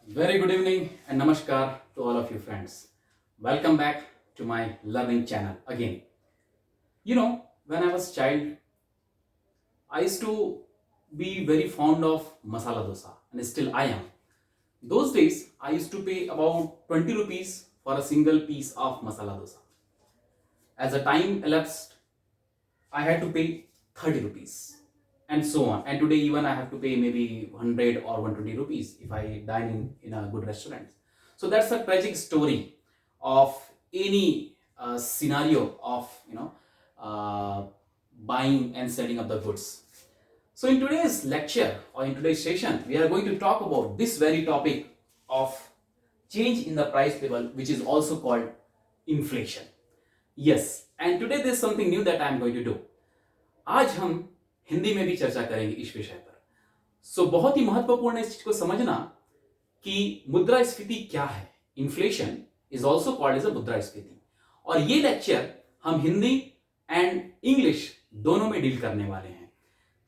Very good evening and namaskar to all of you friends. Welcome back to my learning channel again. When I was child, I used to be very fond of masala dosa and still I am. Those days, I used to pay about 20 rupees for a single piece of masala dosa. As the time elapsed, I had to pay 30 rupees and so on. And today even I have to pay maybe 100 or 120 rupees if I dine in a good restaurant. So that's a tragic story of any scenario of uh, buying and selling of the goods. So in today's lecture or in today's session, we are going to talk about this very topic of change in the price level, which is also called inflation. Yes, and today there's something new that I'm going to do. आज हम हिंदी में भी चर्चा करेंगे इस विषय पर। बहुत ही महत्वपूर्ण है इस चीज को समझना कि मुद्रास्फीति क्या है। Inflation is also called as a मुद्रास्फीति, और ये लेक्चर हम हिंदी एंड इंग्लिश दोनों में डील करने वाले हैं,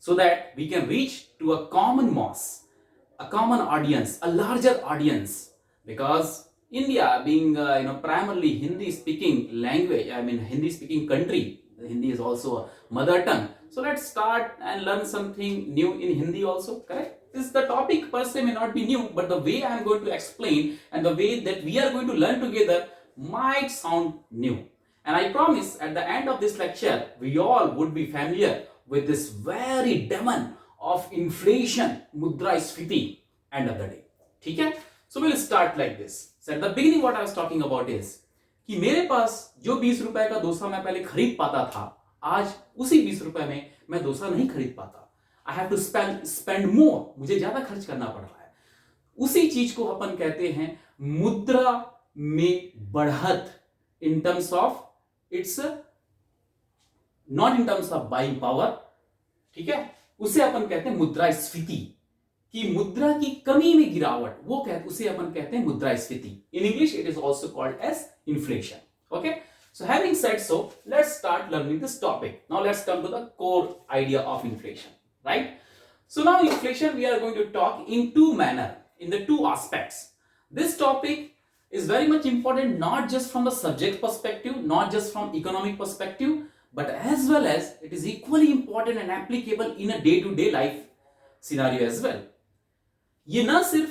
so that we can reach to a common mass, a common audience, a larger audience, because India being primarily Hindi speaking language, I mean Hindi speaking country, Hindi is also a mother tongue. So let's start and learn something new in Hindi also, correct? The topic per se may not be new, but the way I am going to explain and the way that we are going to learn together might sound new. And I promise at the end of this lecture, we all would be familiar with this very demon of inflation, mudrasfiti, end of the day. ठीक है? So we'll start like this. So at the beginning what I was talking about is कि मेरे पास जो 20 रुपए का डोसा मैं पहले खरीद पाता था, आज उसी 20 रुपए में मैं डोसा नहीं खरीद पाता. I have to spend more, मुझे ज्यादा खर्च करना पड़ रहा है. उसी चीज को अपन कहते हैं मुद्रा में बढ़त, इन terms of its not in terms of buying power. ठीक है, उसे अपन कहते हैं मुद्रास्फीति, कि मुद्रा की कमी में गिरावट, उसे अपन कहते हैं मुद्रास्फीति. In English it is also called as inflation. Okay, so having said so, let's start learning this topic. Now let's come to the core idea of inflation, right? So now inflation we are going to talk in two manner, in the two aspects. This topic is very much important, not just from the subject perspective, not just from economic perspective, but as well as it is equally important and applicable in a day-to-day life scenario as well. ये ना सिर्फ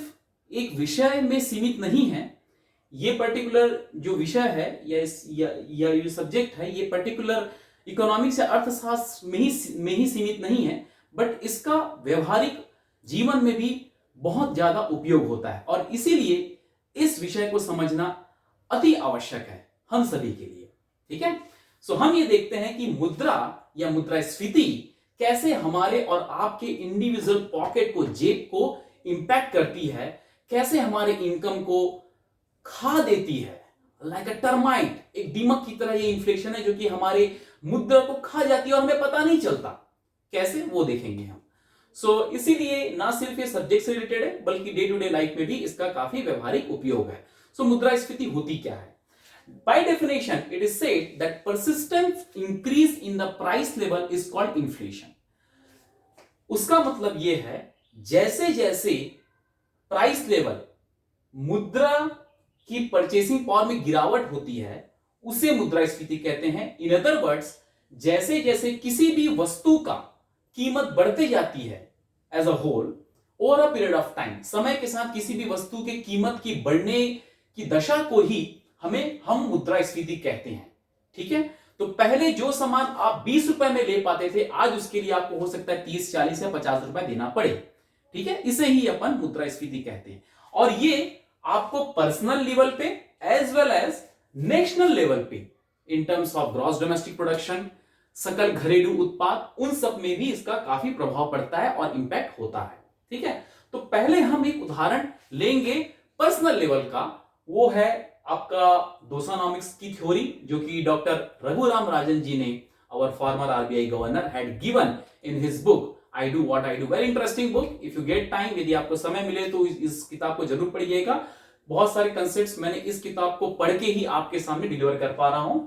एक विषय में सीमित नहीं है, ये पर्टिकुलर जो विषय है या ये सब्जेक्ट है, ये पर्टिकुलर इकोनॉमिक्स या अर्थशास्त्र में ही सीमित नहीं है, बट इसका व्यवहारिक जीवन में भी बहुत ज्यादा उपयोग होता है, और इसीलिए इस विषय को समझना अति आवश्यक है हम सभी के लिए. ठीक है, सो हम ये देखते हैं कि मुद्रा या मुद्रास्फीति कैसे हमारे और आपके इंडिविजुअल पॉकेट को, जेब को इंपैक्ट करती है, कैसे हमारे इनकम को खा देती है, लाइक अ टर्माइट, एक दीमक की तरह ये इन्फ्लेशन है जो कि हमारे मुद्रा को खा जाती है और हमें पता नहीं चलता कैसे, वो देखेंगे हम. सो इसीलिए ना सिर्फ ये सब्जेक्ट से रिलेटेड है, बल्कि डे टू डे लाइफ में भी इसका काफी व्यवहारिक उपयोग है. सो मुद्रास्फीति होती क्या है? By definition, it is said that persistent increase in the price level is called inflation. उसका मतलब यह है जैसे जैसे प्राइस लेवल, मुद्रा की परचेसिंग पावर में गिरावट होती है, उसे मुद्रास्फीति कहते हैं. इन अदर वर्ड्स, जैसे जैसे किसी भी वस्तु का कीमत बढ़ती जाती है as a whole over a period of time, समय के साथ किसी भी वस्तु के कीमत की बढ़ने की दशा को ही हम मुद्रास्फीति कहते हैं. ठीक है, तो पहले जो सामान आप 20 रुपए में ले पाते थे, आज उसके लिए आपको हो सकता है 30, 40 या 50 रुपए देना पड़े. ठीक है, इसे ही अपन मुद्रास्फीति कहते हैं. और ये आपको पर्सनल लेवल पे as well as national level पे, in terms of gross domestic production, सकल घरेलू उत्पाद, उन सब में भी इसका काफी प्रभाव पड़ता है और इंपैक्ट होता है. ठीक है, तो पहले हम एक उदाहरण लेंगे पर्सनल लेवल का, वो है आपका डोसानॉमिक्स की थ्योरी, जो कि डॉक्टर रघुराम राजन जी ने, our former RBI governor, had given in his book I Do What I Do. Very interesting book. If you get time, यदि आपको समय मिले तो इस किताब को जरूर पढ़िएगा. बहुत सारे कंसेप्ट्स मैंने इस किताब को पढ़ के ही आपके सामने डिलीवर कर पा रहा हूं.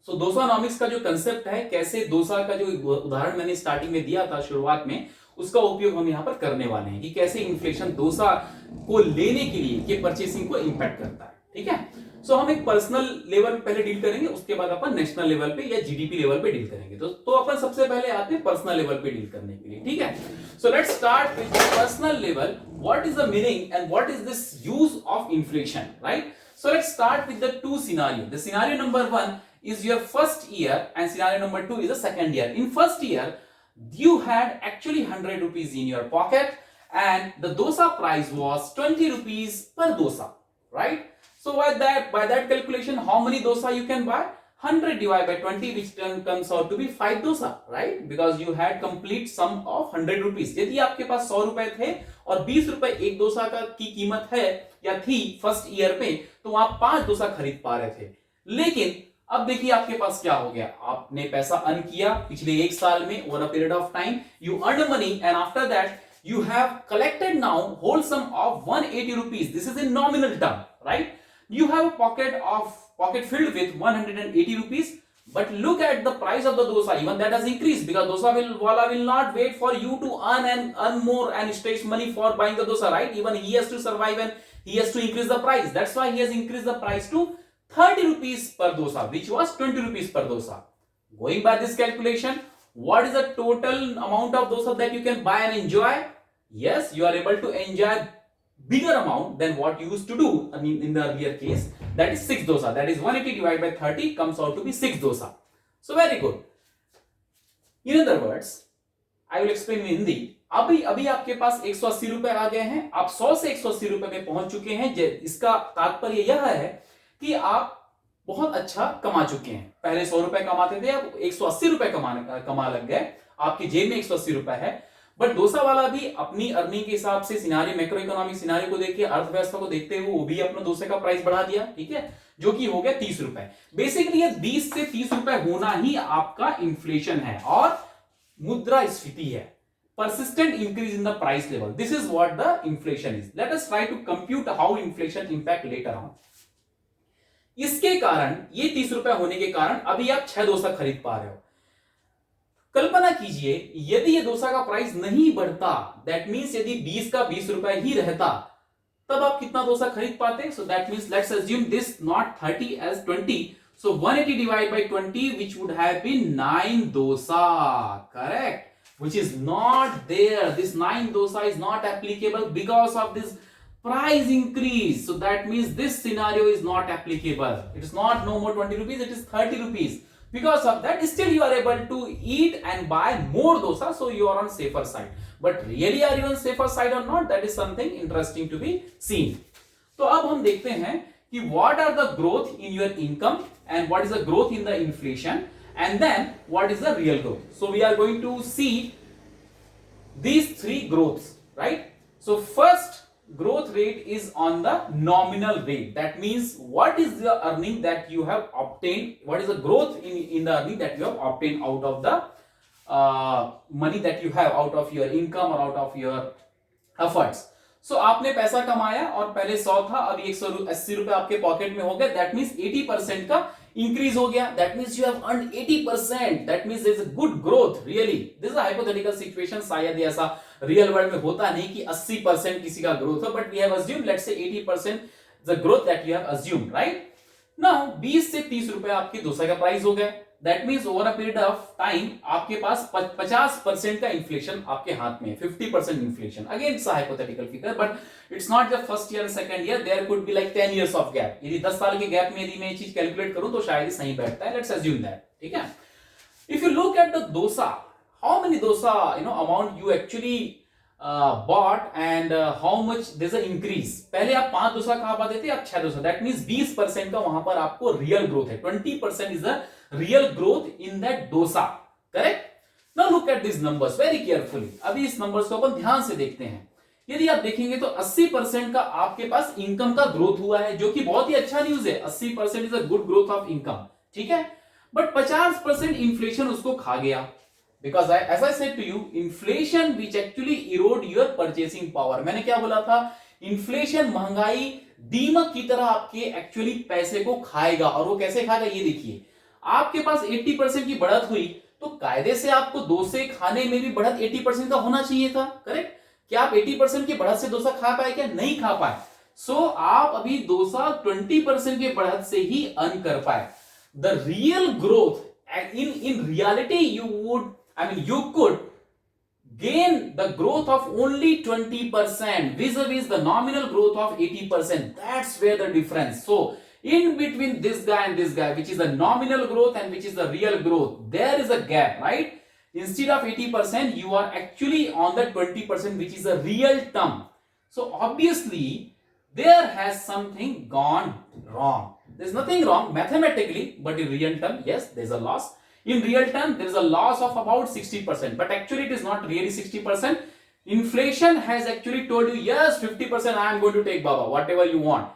डोसानॉमिक्स का जो कंसेप्ट है, कैसे डोसा का जो उदाहरण मैंने स्टार्टिंग में दिया था शुरुआत में, उसका उपयोग हम यहाँ पर करने वाले हैं कि कैसे इन्फ्लेशन डोसा को लेने के लिए के परचेसिंग को इंपैक्ट करता है। ठीक है, सो हम एक पर्सनल लेवल पे पहले डील करेंगे, उसके बाद अपन नेशनल लेवल पे या जीडीपी लेवल पे डील करेंगे। तो अपन सबसे पहले आते हैं पर्सनल लेवल पे डील करने के लिए। ठीक है, so let's start with personal level. What is the meaning and what is this use of inflation, right? So let's start with the two scenario. The scenario number 1 is your first year and scenario number 2 is the second year. In first year, you had actually 100 rupees in your pocket and the dosa price was 20 rupees per dosa, right? So by that calculation, how many dosa you can buy? 100 divided by 20, which then comes out to be 5 dosa, right? Because you had complete sum of 100 rupees. यदि आपके पास 100 रुपए थे और 20 रुपए एक डोसा का की कीमत है या थी फर्स्ट ईयर पे, तो आप 5 डोसा खरीद पा रहे थे। लेकिन अब देखिए आपके पास क्या हो गया, आपने पैसा अर्न किया पिछले एक साल में, over a period of time you earn money and after that you have collected now whole sum of 180 rupees. This is in nominal term, right? You have a pocket filled with 180 rupees, but look at the price of the dosa, even that has increased because dosa wala will not wait for you to earn more and stretch money for buying the dosa, right? Even he has to survive and he has to increase the price. That's why he has increased the price to 30 rupees per dosa, which was 20 rupees per dosa. Going by this calculation, what is the total amount of dosa that you can buy and enjoy? Yes, you are able to enjoy bigger amount than what you used to do in the earlier case. That is 6 dosa. That is 180 divided by 30 comes out to be 6 dosa. So very good. In other words, I will explain in Hindi. अभी आपके पास 180 रुपए आ गए हैं, आप 100 से 180 रुपए में पहुंच चुके हैं। इसका तात्पर्य यह है कि आप बहुत अच्छा कमा चुके हैं। पहले 100 रुपए कमाते थे, अब 180 रुपए कमा लग गए, आपकी जेब में 180 रुपए है। बट डोसा वाला भी अपनी अर्निंग के हिसाब से सिनारी मैक्रो इकोनॉमिक सिनारी को देखिए, अर्थव्यवस्था को देखते हुए वो भी अपना डोसे का प्राइस बढ़ा दिया, ठीक है, जो कि हो गया 30 रुपए। बेसिकली ये 20 से 30 रुपए होना ही आपका इन्फ्लेशन है और मुद्रास्फीति है, persistent increase in the price level. This is what the inflation is. Let us try to compute how inflation impact later on. इसके कारण ये 30 रुपए होने के कारण अभी आप 6 डोसा खरीद पा रहे हो। कल्पना कीजिए यदि ये डोसा का प्राइस नहीं बढ़ता, दैट मींस यदि 20 का 20 रुपए ही रहता, तब आप कितना डोसा खरीद पाते? So that means let's assume this not 30 as 20, so 180 divided by 20 which would have been 9 dosa, correct, which is not there. This 9 dosa is not applicable because of this price increase. So that means this scenario is not applicable. It is not no more 20 rupees, it is 30 rupees. Because of that, still you are able to eat and buy more dosa, so you are on safer side. But really are you on safer side or not? That is something interesting to be seen. तो अब हम देखते हैं कि what are the growth in your income and what is the growth in the inflation and then what is the real growth. So we are going to see these three growths, right? So first growth rate is on the nominal rate. That means what is the earning that you have obtained, what is the growth in the earning that you have obtained out of the money that you have out of your income or out of your efforts. So आपने पैसा कमाया और पहले 100 था, अभी 180 रुपए आपके pocket में हो गए, दैट मींस 80% का इंक्रीज हो गया, that means you have earn 80%, that means there is a good growth. Really this is a hypothetical situation, शायद ऐसा रियल वर्ल्ड में होता नहीं कि 80% किसी का ग्रोथ हो, but we have assumed let's say 80% the growth that you have assumed, right? Now 20 से 30 रुपए आपके डोसा का प्राइस हो गए, that means over a period of time आपके पास 50% का इन्फ्लेशन आपके हाथ में, 50% inflation. Again it's a hypothetical figure, but it's not the first year second year, there could be like 10 years of gap. यदि 10 साल के गैप में यदि मैं ये चीज कैलकुलेट करूं तो शायद सही बैठता है, लेट्स अज्यूम दैट, ठीक है? If you look at the dosa, how many dosa amount you actually bought and how much there's an increase. पहले आप 5 डोसा कहा पाते थे, आप 6 डोसा, दैट मींस 20% का वहां पर आपको रियल ग्रोथ है, 20% is the real growth in that dosa, correct? Now look at this numbers very carefully. अभी इस नंबर्स को अपन ध्यान से देखते हैं। यदि आप देखेंगे तो 80% का आपके पास इनकम का ग्रोथ हुआ है, जो कि बहुत ही अच्छा न्यूज है। 80% is a good growth of income, ठीक है? बट 50% इन्फ्लेशन उसको खा गया, because as I said to you, inflation which actually erode your purchasing power. मैंने क्या बोला था? इन्फ्लेशन, महंगाई दीमक की तरह आपके एक्चुअली पैसे को खाएगा, और वो कैसे खाएगा ये देखिए। आपके पास 80% की बढ़त हुई तो कायदे से आपको डोसे खाने में भी बढ़त 80% का होना चाहिए था, करेक्ट? क्या आप 80% की बढ़त से डोसा खा पाए? क्या नहीं खा पाए? सो आप अभी डोसा 20% की बढ़त से ही अर्न कर पाए। The real growth in reality you could gain the growth of only 20% vis-a-vis the nominal growth of 80%. That's where the difference. So in between this guy and this guy, which is the nominal growth and which is the real growth, there is a gap, right? Instead of 80%, you are actually on the 20%, which is a real term. So obviously there has something gone wrong. There's nothing wrong mathematically, but in real term, yes, there's a loss. In real term, there is a loss of about 60%, but actually it is not really 60%. Inflation has actually told you, yes, 50% I am going to take, Baba, whatever you want.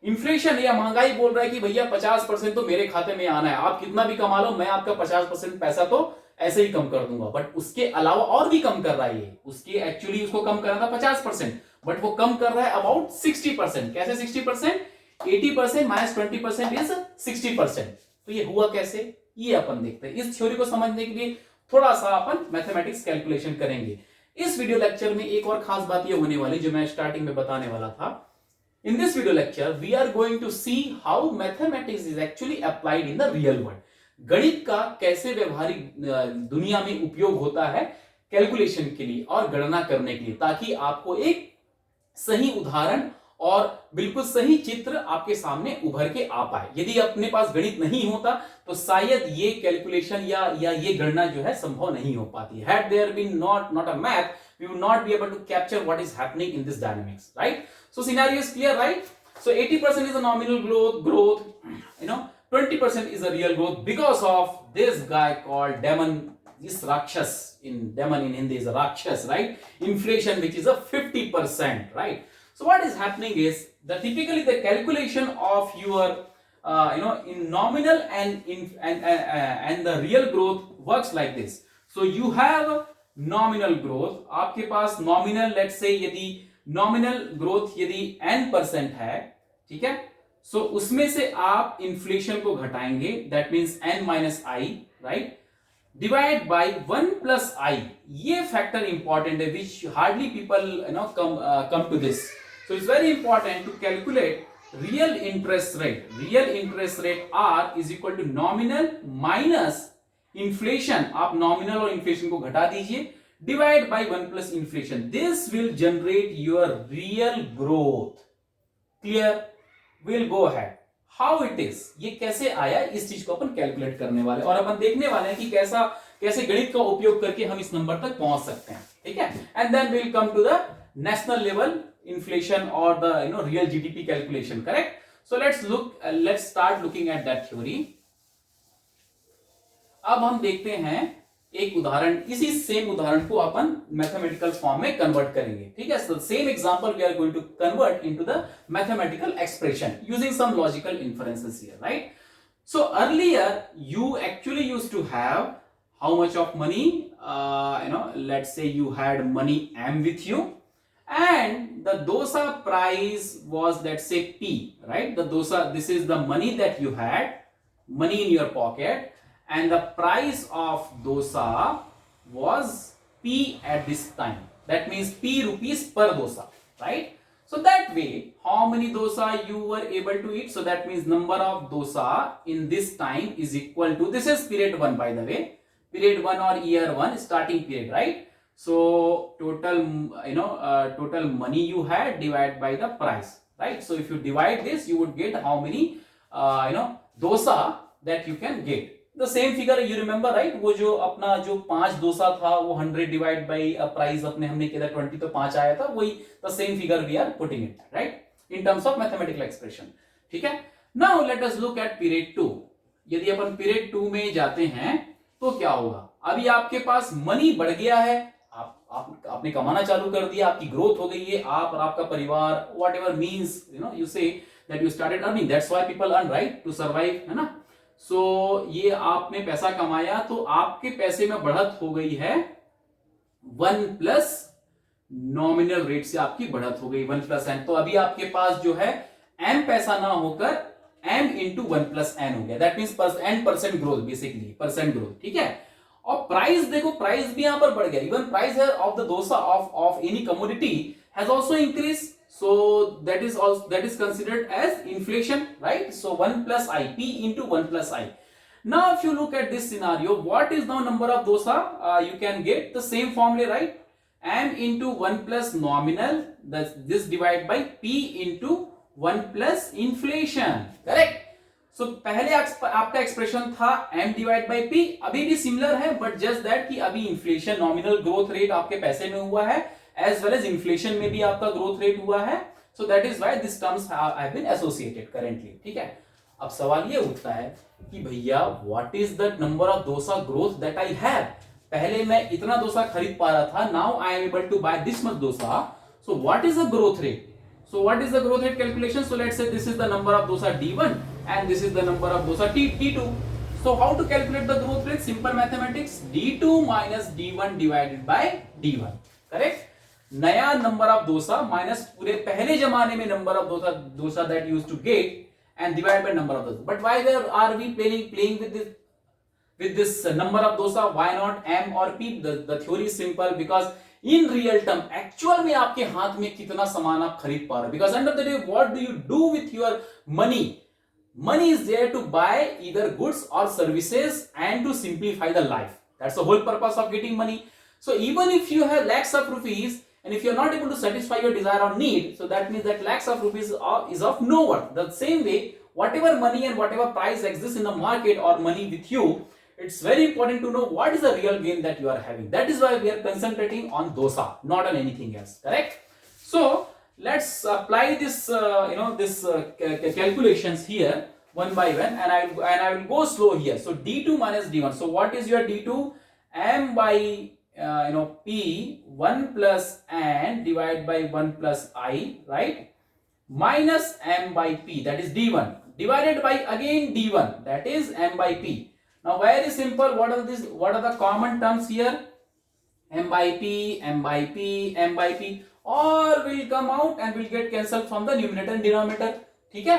Inflation या महंगाई बोल रहा है कि भैया 50% तो मेरे खाते में आना है, आप कितना भी कमा लो, मैं आपका 50% पैसा तो ऐसे ही कम कर दूंगा। बट उसके अलावा और भी कम कर रहा है ये, उसके एक्चुअली उसको कम करना था 50%, बट वो कम कर रहा है अबाउट 60%। कैसे 60%? 80% माइनस 20% इज 60%। तो ये हुआ कैसे, ये अपन देखते हैं। इस थ्योरी को समझने के लिए थोड़ा सा अपन मैथमेटिक्स कैलकुलेशन करेंगे। इस वीडियो लेक्चर में एक और खास बात ये होने वाली जो मैं स्टार्टिंग में बताने वाला था। In this video lecture, we are going to see how mathematics is actually applied in the real world. गणित का कैसे व्यवहारिक दुनिया में उपयोग होता है कैलकुलेशन के लिए और गणना करने के लिए, ताकि आपको एक सही उदाहरण और बिल्कुल सही चित्र आपके सामने उभर के आ पाए। यदि अपने पास गणित नहीं होता तो शायद ये कैलकुलेशन या ये गणना जो है संभव नहीं हो पाती। Had there been not a math, we would not be able to capture what is happening in this dynamics, right? So scenario is clear, right? So 80% is a nominal growth, 20% is a real growth because of this guy called demon. This Rakshas demon in Hindi is a Rakshas, right? Inflation, which is a 50%, right? So what is happening is that typically the calculation of your in nominal and the real growth works like this. So you have nominal growth, आपके पास nominal, let's say यदि nominal growth यदि n% है, ठीक है, so उसमें से आप inflation को घटाएंगे, that means n minus I, right? Divide by 1 plus I. ये factor important है, which hardly people come to this. So it's very important to calculate real interest rate. Real interest rate R is equal to nominal minus inflation. आप nominal और inflation को घटा दीजिए, divide by 1 plus inflation. This will generate your real growth. Clear? We'll go ahead. How it is? ये कैसे आया, इस चीज को अपन कैलकुलेट करने वाले और अपन देखने वाले हैं कि कैसे गणित का उपयोग करके हम इस नंबर तक पहुंच सकते हैं, ठीक है? And then we will come to the national level inflation or the real GDP calculation, correct? So let's start looking at that theory. अब हम देखते हैं एक उदाहरण, इसी सेम उदाहरण को अपन मैथमेटिकल फॉर्म में कन्वर्ट करेंगे, ठीक है? So same example we are going to convert into the mathematical expression using some logical inferences here, right? So earlier you actually used to have how much of money, let's say you had money M with you, and the dosa price was, let's say, P, right? The dosa, this is the money that you had, money in your pocket, and the price of dosa was P at this time. That means P rupees per dosa, right? So that way, how many dosa you were able to eat? So that means number of dosa in this time is equal to, this is period 1, by the way, period 1 or year 1, starting period, right? So total total money you had divided by the price, right? So if you divide this, you would get how many dosa that you can get. The same figure you remember, right? वो जो अपना जो 5 डोसा था वो 100 divide by price अपने हमने किया था 20, तो 5 आया था, वही the same figure we are putting it, right? In terms of mathematical expression, ठीक है? Now let us look at period 2. यदि अपन period 2 में जाते हैं तो क्या होगा? अभी आपके पास मनी बढ़ गया है, आपने कमाना चालू कर दिया, आपकी ग्रोथ हो गई है, आप और आपका परिवार, whatever means you say that you started earning, that's why people earn, right? To survive, है ना? So ये आपने पैसा कमाया तो आपके पैसे में बढ़त हो गई है 1 प्लस नॉमिनल रेट से आपकी बढ़त हो गई 1 प्लस एन। तो अभी आपके पास जो है m पैसा ना होकर m इंटू 1 प्लस एन हो गया, that means n% growth, basically percent growth, ठीक है? और प्राइस देखो, प्राइस भी यहां पर बढ़ गया, even price of the dosa of any commodity has also increase, so that is considered as inflation, right? So 1 plus I, P into 1 plus I. Now if you look at this scenario, what is now number of dosa? You can get the same formula, right? M into 1 plus nominal, that's this divided by P into 1 plus inflation, correct? So पहले आपका expression था m divide by p, अभी भी similar है, but just that कि अभी inflation, nominal growth rate आपके पैसे में हुआ है, एज वेल एज इन्फ्लेशन में भी आपका ग्रोथ रेट हुआ है, so that is why this terms have been associated currently, ठीक है? अब सवाल ये उठता है कि भैया what is the number of dosa growth that I have? पहले मैं इतना डोसा खरीद पा रहा था, now I am able to buy this much dosa, so what is the growth rate? So what is the growth rate calculation? So let's say this is the number of dosa D1 and this is the number of dosa D2. So how to calculate the growth rate? Simple mathematics, D2 minus D1 divided by D1, correct? नया number of dosa minus पूरे पहले जमाने में number of dosa that you used to get and divided by number of dosa. But why are we playing with this number of dosa? Why not M or P? The theory is simple, because in real term actual में आपके हाथ में कितना सामान आप खरीद पा रहे हो, because end of the day what do you do with your money? Money is there to buy either goods और services and to simplify the life, that's the whole purpose of getting money. So even if you have lakhs of rupees and if you are not able to satisfy your desire or need, so that means that lakhs of rupees is of no worth. The same way, whatever money and whatever price exists in the market or money with you, it's very important to know what is the real gain that you are having. That is why we are concentrating on dosa, not on anything else, correct? So let's apply this calculations here one by one, and I will go slow here. So D2 minus D1, so what is your D2? M by P 1 plus n divided by 1 plus I, right? Minus M by P, that is D1, divided by again D1, that is M by P. Now very simple, what are the common terms here? M by P, M by P, M by P, all will come out and will get cancelled from the numerator and denominator, ठीक है?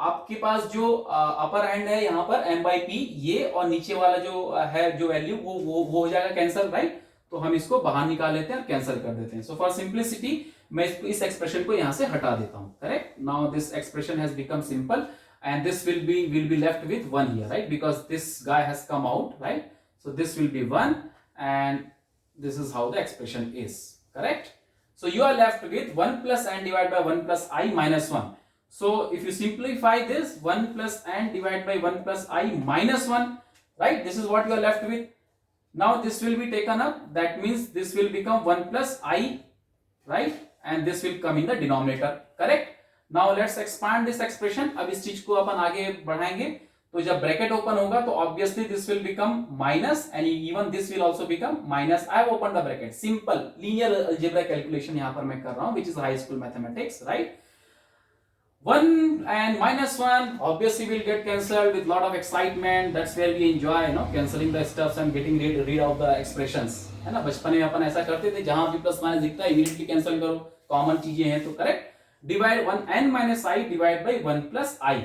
आपके पास जो upper hand है यहाँ पर M by P, ये और नीचे वाला जो है जो वैल्यू वो हो जाएगा कैंसल, राइट? तो हम इसको बाहर निकाल लेते हैं और कैंसिल कर देते हैं. सो फॉर सिंप्लिसिटी मैं इस एक्सप्रेशन को यहाँ से हटा देता हूँ, correct? Now this expression has become simple and this will be left with 1 here, right? Because this guy has come out, right? So this will be 1 and this is how the expression is, correct? So you are left with 1 plus n divided by 1 plus I minus 1. So if you simplify this, 1 plus n divided by 1 plus I minus 1, right? This is what you are left with. Now this will be taken up, that means this will become 1 plus I, right? And this will come in the denominator, correct? Now let's expand this expression. अब इस चीज को अपन आगे बढ़ाएंगे, तो जब bracket open होगा तो obviously this will become minus and even this will also become minus. I have open the bracket. Simple linear algebra calculation यहां पर मैं कर रहा हूं, which is high school mathematics, right? 1 and minus 1 obviously will get cancelled with lot of excitement. That's where we enjoy, cancelling the stuffs and getting rid of the expressions, है ना? बचपन में अपन ऐसा करते थे, जहां भी प्लस माइनस दिखता है इमीडिएटली कैंसिल करो, कॉमन चीजें हैं तो, correct? Divide 1 n minus I divided by 1 plus I.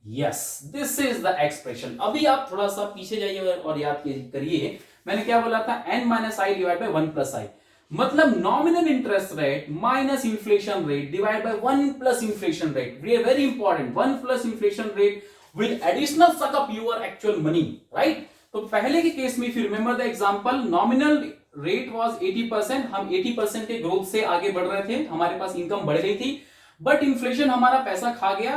Yes, this is the expression. अभी आप थोड़ा सा पीछे जाइए और याद करिए, मैंने क्या बोला था? n minus I divided by 1 plus I. मतलब nominal interest rate minus inflation rate divide by 1 plus inflation rate. Very important. 1 plus inflation rate will additional suck up your actual money, right? तो पहले के case में if you remember the example, nominal rate was 80%, हम 80% के growth से आगे बढ़ रहे थे, हमारे पास इनकम बढ़ गई थी, बट इन्फ्लेशन हमारा पैसा खा गया.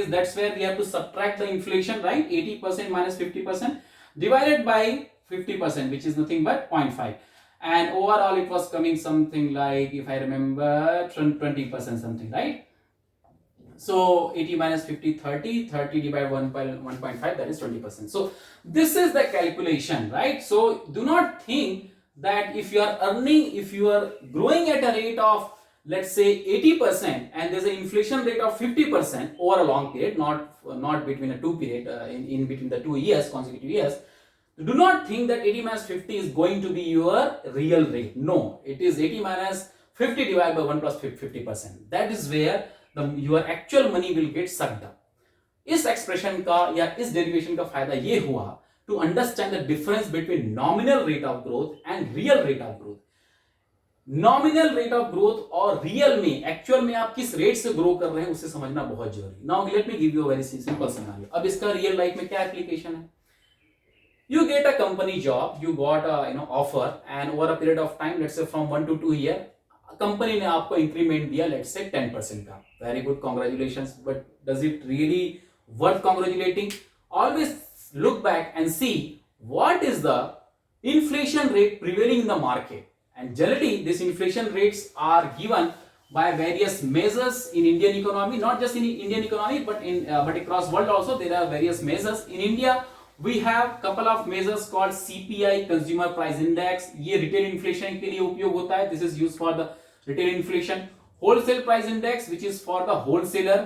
that's where we have to subtract the inflation, right? 80% minus 50% divided by 50%, which is nothing but 0.5, and overall it was coming something like, if I remember, 20% something, right? So 80 minus 50, 30 divided by 1.5, that is 20%. So this is the calculation, right? So do not think that if you are growing at a rate of, let's say 80%, and there's an inflation rate of 50% over a long period, not between a 2 period, in between the 2 years, consecutive years, do not think that 80 minus 50 is going to be your real rate. No, it is 80 minus 50 divided by 1 plus 50%. That is where your actual money will get sucked up. इस expression का या इस derivation का फायदा ये हुआ to understand the difference between nominal rate of growth and real rate of growth. Nominal rate of growth और real में एक्चुअल में आप किस रेट से ग्रो कर रहे हैं उसे समझना बहुत जरूरी। Now let me give you a very simple scenario. अब इसका रियल लाइफ में क्या एप्लीकेशन है? You get a company job, you got a offer, and over a period of time, let's say from 1 to 2 year, company ने आपको increment दिया let's say 10% का। Very good, congratulations, but does it really worth congratulating? Always look back and see what is the inflation rate prevailing in the market, and generally these inflation rates are given by various measures in Indian economy, not just in Indian economy but across world also there are various measures. In India we have couple of measures called CPI, consumer price index. ये retail inflation के लिए उपयोग होता है, this is used for the retail inflation. Wholesale price index which is for the wholesaler,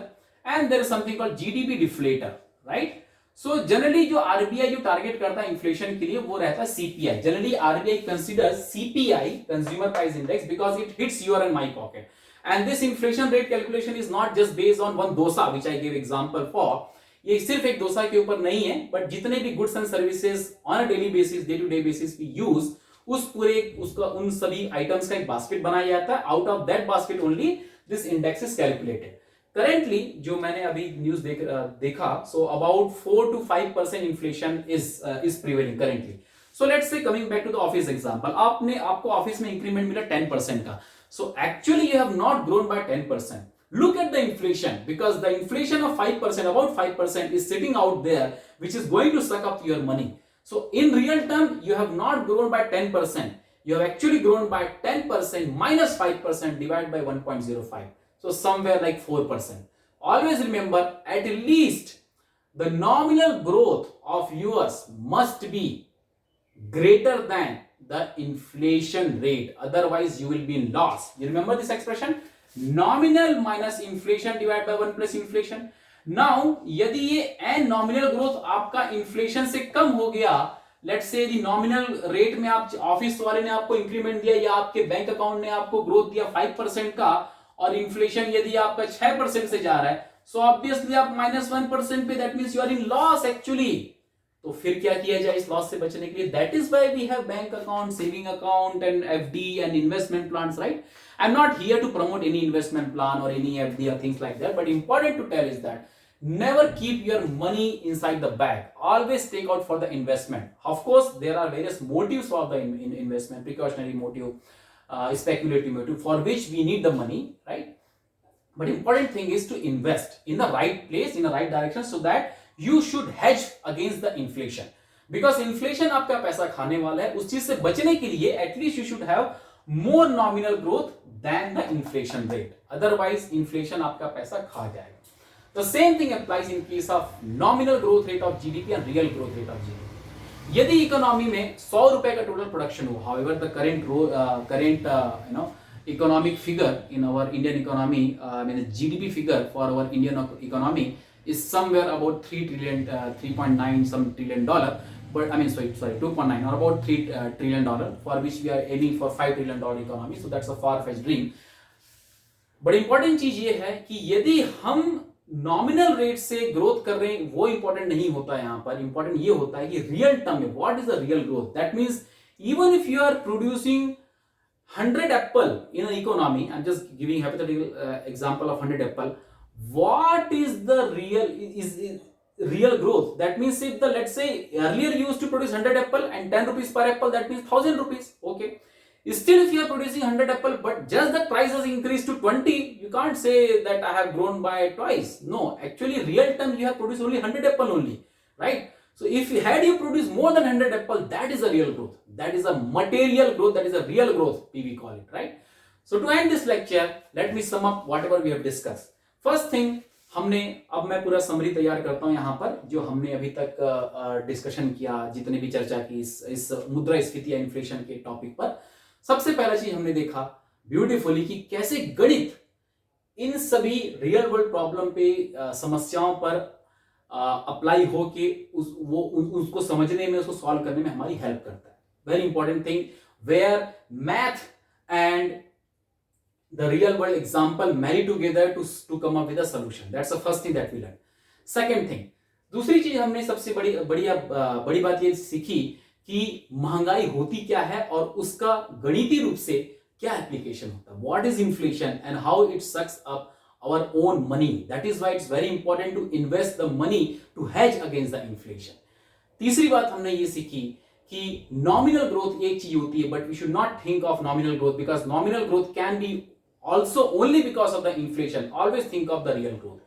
and there is something called GDP deflator, right? So generally जो RBI जो target करता है इन्फ्लेशन के लिए वो रहता है CPI. Generally RBI considers CPI, consumer price index, because it hits your and my pocket, and this inflation rate calculation is not just based on one dosa which I give example for. ये सिर्फ एक डोसा के ऊपर नहीं है, but जितने भी goods and services on a daily basis, day to day basis we use, उस पूरे उसका उन सभी आइटम्स का एक बास्केट बनाया जाता है। Out of that basket only this index is calculated. Currently जो मैंने अभी न्यूज देखा, so about 4 to 5% inflation is prevailing currently. So let's say coming back to the office example, आपको ऑफिस में इंक्रीमेंट मिला 10% का, so actually you have not grown by 10%. Look at the inflation, because the inflation of 5%, about 5% is sitting out there, which is going to suck up your money. So in real term, you have not grown by 10%. You have actually grown by 10% minus 5% divided by 1.05. So somewhere like 4%. Always remember, at least the nominal growth of yours must be greater than the inflation rate. Otherwise, you will be in loss. You remember this expression? Nominal minus inflation divided by 1 plus inflation. Now, यदि ये n nominal growth आपका inflation से कम हो गया, let's say the nominal rate में आप office वाले ने आपको इंक्रीमेंट दिया या आपके बैंक अकाउंट ने आपको ग्रोथ दिया 5% का, और इन्फ्लेशन यदि आपका 6% से जा रहा है, सो ऑब्वियसली आप -1% पे, that means you are in loss actually. तो फिर क्या किया जाए इस लॉस से बचने के लिए? That is why we have bank account, saving account and FD and investment plans, right? I am not here to promote any investment plan और एनी एफडी और things like that, but important to tell is that never keep your money inside the bag. Always take out for the investment. Of course, there are various motives for the investment, precautionary motive, speculative motive, for which we need the money, right? But important thing is to invest in the right place, in the right direction, so that you should hedge against the inflation. Because inflation आपका पैसा खाने वाला है, उस चीज से बचने के लिए at least you should have more nominal growth than the inflation rate. Otherwise, inflation आपका पैसा खा जाएगा. The same thing applies in case of nominal growth rate of GDP and real growth rate of GDP. यदि economy में 100 रुपए का total production हो, however the current economic figure in our Indian economy, I mean the GDP figure for our Indian economy is somewhere about 3.9 some trillion dollar, but I mean sorry 2.9 or about 3 trillion dollar, for which we are aiming for 5 trillion dollar economy. So that's a far-fetched dream. But important चीज ये है कि यदि हम nominal rate से growth कर रहे हैं, वो इंपॉर्टेंट नहीं होता है। यहां पर इंपॉर्टेंट ये होता है कि रियल टर्म में what is the real growth. That means even if you are producing 100 apple in an economy, I'm just giving hypothetical example of 100 apple, what is the real growth? That means if the, let's say earlier you used to produce 100 apple and 10 rupees per apple, that means 1000 rupees. Okay, still if you are producing 100 apple but just the price has increased to 20, you can't say that I have grown by twice. No, actually real term you have produced only 100 apple only, right? So if you had produced more than 100 apple, that is a real growth, that is a material growth, that is a real growth, we call it, right? So to end this lecture, let me sum up whatever we have discussed. First thing, हमने, अब मैं पूरा summary तैयार करता हूं यहां पर, जो हमने अभी तक डिस्कशन किया, जितने भी चर्चा की इस मुद्रास्फीति या इन्फ्लेशन के टॉपिक पर। सबसे पहला चीज हमने देखा ब्यूटीफुली कि कैसे गणित इन सभी रियल वर्ल्ड प्रॉब्लम पे, समस्याओं पर अप्लाई हो के उसको समझने में, उसको सॉल्व करने में हमारी हेल्प करता है. Very important thing, where math and the real world example marry together to come up with a solution. That's the first thing that we learn. Second thing, दूसरी चीज हमने सबसे बड़ी बात ये सीखी कि महंगाई होती क्या है और उसका गणितीय रूप से क्या एप्लीकेशन होता है. What is inflation and how it sucks up our own money. That is why it's very important to invest the money to hedge against the inflation. तीसरी बात हमने ये सीखी कि नॉमिनल ग्रोथ एक चीज होती है, but we should not think of nominal growth because nominal growth can be also only because of the inflation. Always think of the real growth.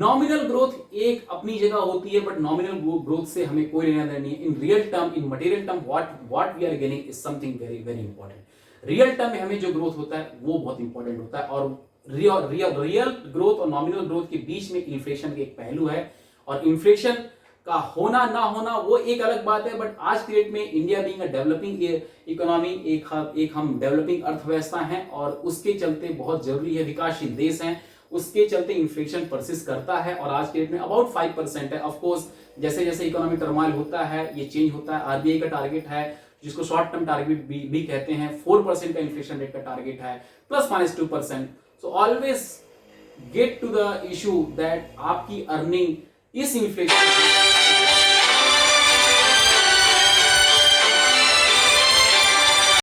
Nominal growth एक अपनी जगह होती है, बट नॉमिनल ग्रोथ से हमें कोई लेना देना नहीं है. In real term, in material term, what we are gaining is something very very important. Real term में हमें जो ग्रोथ होता है वो बहुत इंपॉर्टेंट होता है, और रियल ग्रोथ और नॉमिनल ग्रोथ के बीच में इन्फ्लेशन के एक पहलू है. और इन्फ्लेशन का होना ना होना वो एक अलग बात है, बट आज की डेट में India being a developing economy, एक हम डेवलपिंग अर्थव्यवस्था हैं और उसके चलते बहुत जरूरी है, विकासशील देश हैं, उसके चलते इन्फ्लेशन परसिस्ट करता है और आज के डेट में अबाउट 5% है. ऑफ कोर्स जैसे जैसे इकोनॉमिक टर्मोइल होता है ये चेंज होता है. आरबीआई का टारगेट है जिसको शॉर्ट टर्म टारगेट भी कहते हैं, 4% का इन्फ्लेशन रेट का टारगेट है, ±2%. So always get to the issue that आपकी अर्निंग इस इन्फ्लेशन